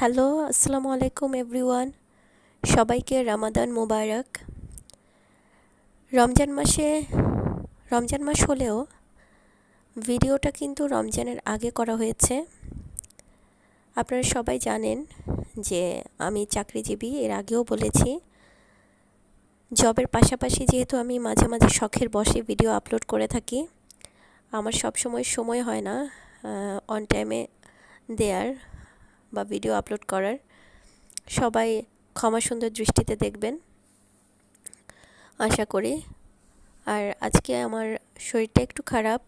Hello, আসসালামু আলাইকুম everyone. সবাইকে রমাদান মোবারক। রমজান মাসে রমজান মাস হলেও ভিডিওটা কিন্তু রমজানের আগে করা হয়েছে। আপনারা সবাই জানেন যে আমি চাকরিজীবী, এর আগেও বলেছি। জবের পাশাপাশি যেহেতু আমি মাঝে মাঝে শখের বশে ভিডিও আপলোড করে থাকি, আমার সময় হয় না অন টাইমে দেয়ার বা ভিডিও আপলোড করার। সবাই ক্ষমা সুন্দর দৃষ্টিতে দেখবেন আশা করি। আর আজকে আমার শরীরটা একটু খারাপ,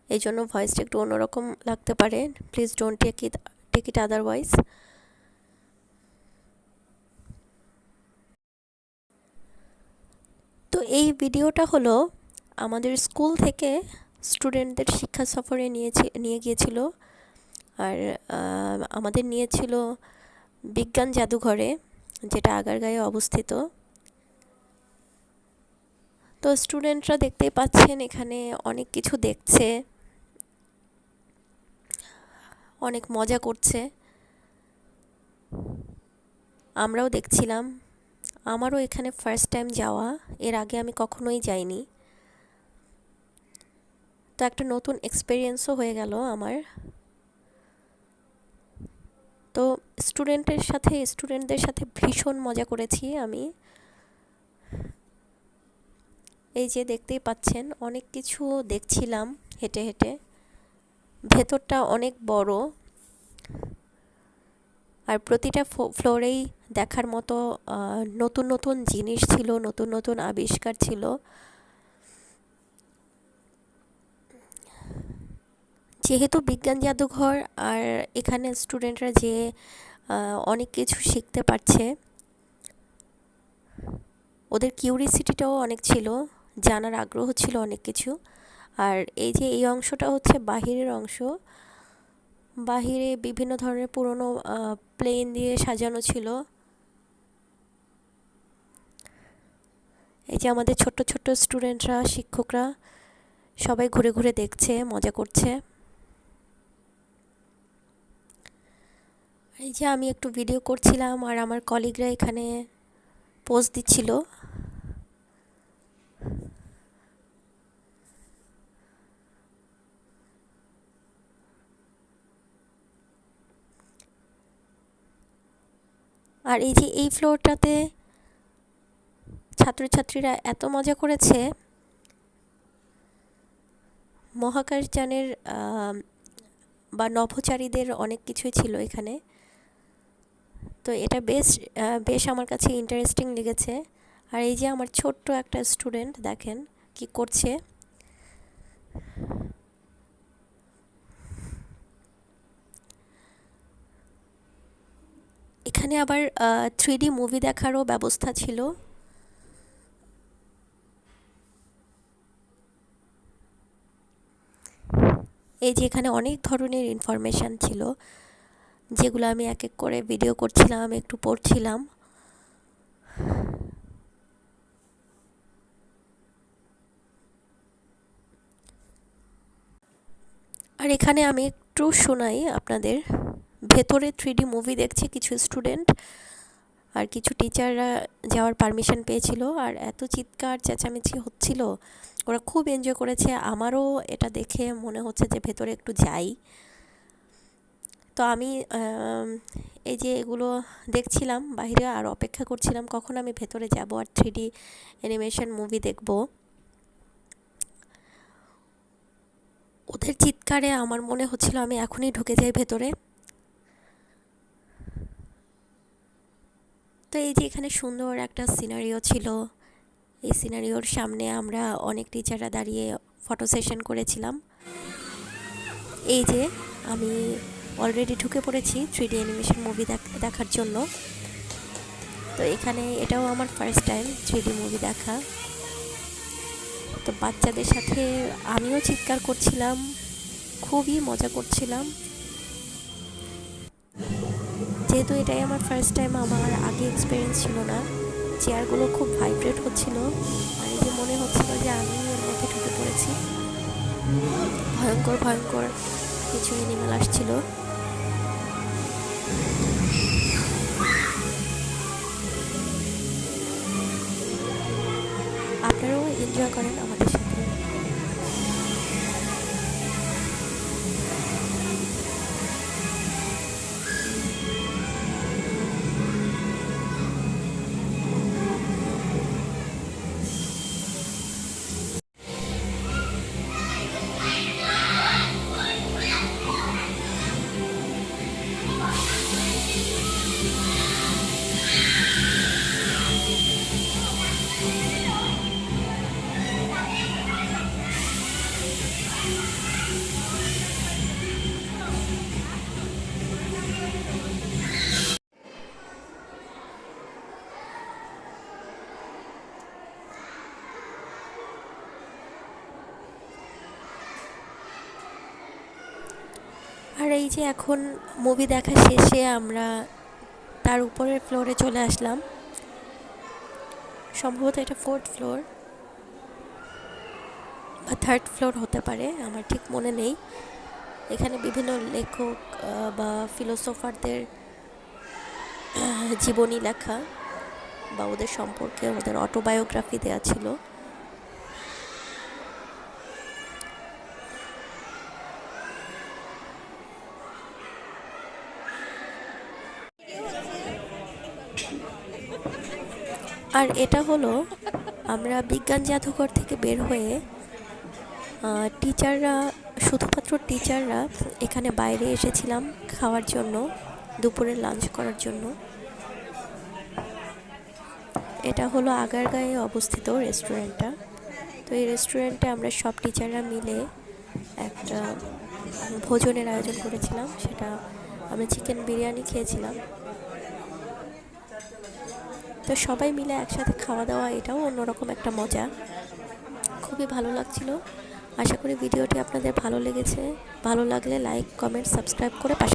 এই জন্য ভয়েসটা একটু অন্যরকম লাগতে পারে। Please don't take it otherwise. তো এই ভিডিওটা হলো আমাদের স্কুল থেকে স্টুডেন্টদের শিক্ষা সফরে নিয়ে গিয়েছিল। আর আমাদের নিয়েছিল বিজ্ঞান জাদুঘরে, যেটা আগারগাঁয়ে অবস্থিত। তো স্টুডেন্টরা দেখতেই পাচ্ছেন এখানে অনেক কিছু দেখছে, অনেক মজা করছে। আমরাও দেখছিলাম। আমারও এখানে ফার্স্ট টাইম যাওয়া, এর আগে আমি কখনোই যাইনি। তো একটা নতুন এক্সপেরিয়েন্সও হয়ে গেল আমার। তো স্টুডেন্টদের সাথে ভীষণ মজা করেছি আমি। এই যে দেখতেই পাচ্ছেন অনেক কিছু দেখছিলাম হেঁটে হেঁটে। ভেতরটা অনেক বড়, আর প্রতিটা ফ্লোরেই দেখার মতো নতুন নতুন জিনিস ছিল, নতুন নতুন আবিষ্কার ছিল। যেহেতু বিজ্ঞান জাদুঘর, আর এখানে স্টুডেন্টরা যে অনেক কিছু শিখতে পারছে, ওদের কিউরিসিটিটাও অনেক ছিল, জানার আগ্রহ ছিল অনেক কিছু। আর এই যে এই অংশটা হচ্ছে বাহিরের অংশ। বাহিরে বিভিন্ন ধরনের পুরনো প্লেন দিয়ে সাজানো ছিল। এই যে আমাদের ছোট্ট ছোট্ট স্টুডেন্টরা, শিক্ষকরা সবাই ঘুরে ঘুরে দেখছে, মজা করছে। এই যে আমি একটু ভিডিও করছিলাম, আর আমার কলিগরা এখানে পোজ দিচ্ছিল। আর এই যে এই ফ্লোরটাতে ছাত্রছাত্রীরা এত মজা করেছে। মহাকাশযানের বা নভোচারীদের অনেক কিছুই ছিল এখানে। তো এটা বেশ আমার কাছে ইন্টারেস্টিং লেগেছে। আর এই যে আমার ছোট্ট একটা স্টুডেন্ট, দেখেন কি করছে। এখানে আবার 3D মুভি দেখারও ব্যবস্থা ছিল। এই যে এখানে অনেক ধরনের ইনফরমেশান ছিল, যেগুলো আমি এক এক করে ভিডিও করছিলাম, একটু পড়ছিলাম। আর এখানে আমি একটু শোনাই আপনাদের। ভেতরে 3D মুভি দেখছে কিছু স্টুডেন্ট, আর কিছু টিচাররা যাওয়ার পারমিশন পেয়েছিল। আর এত চিৎকার চেঁচামেচি হচ্ছিল, ওরা খুব এনজয় করেছে। আমারও এটা দেখে মনে হচ্ছে যে ভেতরে একটু যাই। তো আমি এই যে এগুলো দেখছিলাম বাইরে, আর অপেক্ষা করছিলাম কখন আমি ভেতরে যাব আর 3D অ্যানিমেশন মুভি দেখব। ওদের চিৎকারে আমার মনে হচ্ছিল আমি এখনই ঢুকে যাই ভেতরে। তো এই যে এখানে সুন্দর একটা সিনারিও ছিল। এই সিনারিওর সামনে আমরা অনেক টিচাররা দাঁড়িয়ে ফটো সেশন করেছিলাম। এই যে আমি অলরেডি ঢুকে পড়েছি 3D অ্যানিমেশন মুভি দেখার জন্য। তো এখানে এটাও আমার ফার্স্ট টাইম 3D মুভি দেখা। তো বাচ্চাদের সাথে আমিও চিৎকার করছিলাম, খুবই মজা করছিলাম। যেহেতু এটাই আমার ফার্স্ট টাইম, আমার আগে এক্সপিরিয়েন্স ছিল না। চেয়ারগুলো খুব ভাইব্রেট হচ্ছিল, আর এই যে মনে হচ্ছিল যে আমি এর মধ্যে ঢুকে পড়েছি। ভয়ঙ্কর ভয়ঙ্কর কিছু অ্যানিমেল আসছিল। করেন আমাদের সাথে। আর এই যে এখন মুভি দেখা শেষে আমরা তার উপরের ফ্লোরে চলে আসলাম। সম্ভবত এটা 4th ফ্লোর বা 3rd ফ্লোর হতে পারে, আমার ঠিক মনে নেই। এখানে বিভিন্ন লেখক বা ফিলোসোফারদের জীবনী লেখা বা ওদের সম্পর্কে ওদের অটোবায়োগ্রাফি দেওয়া ছিল। আর এটা হলো আমরা বিজ্ঞান জাদুঘর থেকে বের হয়ে টিচাররা, শুধুমাত্র টিচাররা এখানে বাইরে এসেছিলাম খাওয়ার জন্য, দুপুরে লাঞ্চ করার জন্য। এটা হলো আগারগাঁয়ে অবস্থিত রেস্টুরেন্টটা। তো এই রেস্টুরেন্টে আমরা সব টিচাররা মিলে একটা ভোজনের আয়োজন করেছিলাম। সেটা আমরা চিকেন বিরিয়ানি খেয়েছিলাম। তো সবাই মিলে একসাথে খাওয়া দাওয়া, এটাও অন্যরকম একটা মজা, খুবই ভালো লাগছিল। আশা করি ভিডিওটি আপনাদের ভালো লেগেছে। ভালো লাগলে লাইক, কমেন্ট, সাবস্ক্রাইব করে পাশে